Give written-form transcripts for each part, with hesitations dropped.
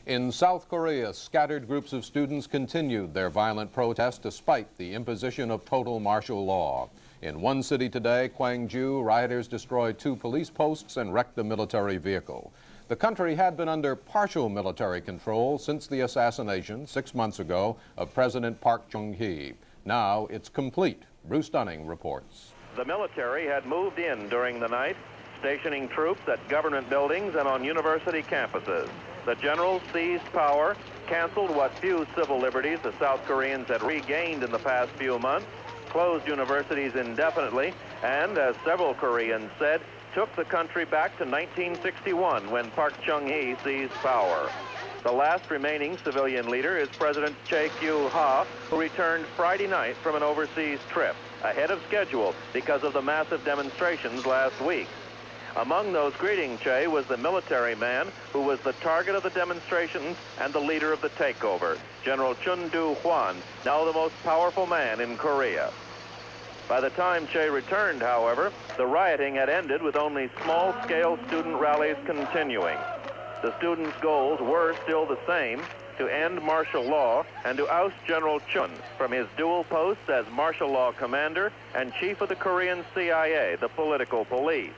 In South Korea, scattered groups of students continued their violent protest despite the imposition of total martial law. In one city today, Kwangju, rioters destroyed 2 police posts and wrecked a military vehicle. The country had been under partial military control since the assassination 6 months ago of President Park Chung-hee. Now it's complete. Bruce Dunning reports. The military had moved in during the night, stationing troops at government buildings and on university campuses. The generals seized power, canceled what few civil liberties the South Koreans had regained in the past few months, closed universities indefinitely, and, as several Koreans said, took the country back to 1961 when Park Chung-hee seized power. The last remaining civilian leader is President Chae Kyu-ha, who returned Friday night from an overseas trip, ahead of schedule because of the massive demonstrations last week. Among those greeting Chae was the military man who was the target of the demonstrations and the leader of the takeover, General Chun Do-hwan, now the most powerful man in Korea. By the time Chae returned, however, the rioting had ended with only small-scale student rallies continuing. The students' goals were still the same: to end martial law and to oust General Chun from his dual posts as martial law commander and chief of the Korean CIA, the political police.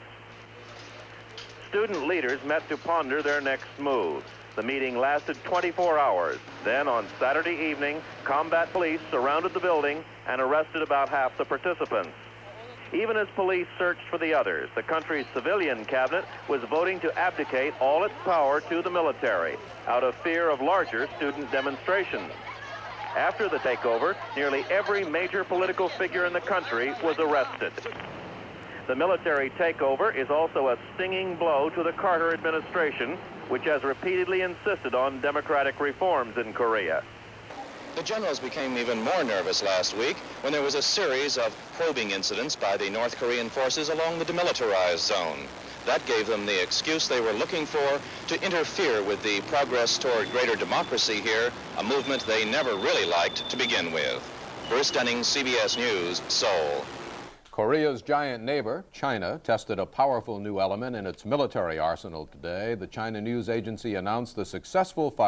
Student leaders met to ponder their next move. The meeting lasted 24 hours. Then, on Saturday evening, combat police surrounded the building and arrested about half the participants. Even as police searched for the others, the country's civilian cabinet was voting to abdicate all its power to the military out of fear of larger student demonstrations. After the takeover, nearly every major political figure in the country was arrested. The military takeover is also a stinging blow to the Carter administration, which has repeatedly insisted on democratic reforms in Korea. The generals became even more nervous last week when there was a series of probing incidents by the North Korean forces along the demilitarized zone. That gave them the excuse they were looking for to interfere with the progress toward greater democracy here, a movement they never really liked to begin with. Bruce Dunning, CBS News, Seoul. Korea's giant neighbor, China, tested a powerful new element in its military arsenal today. The China news agency announced the successful fire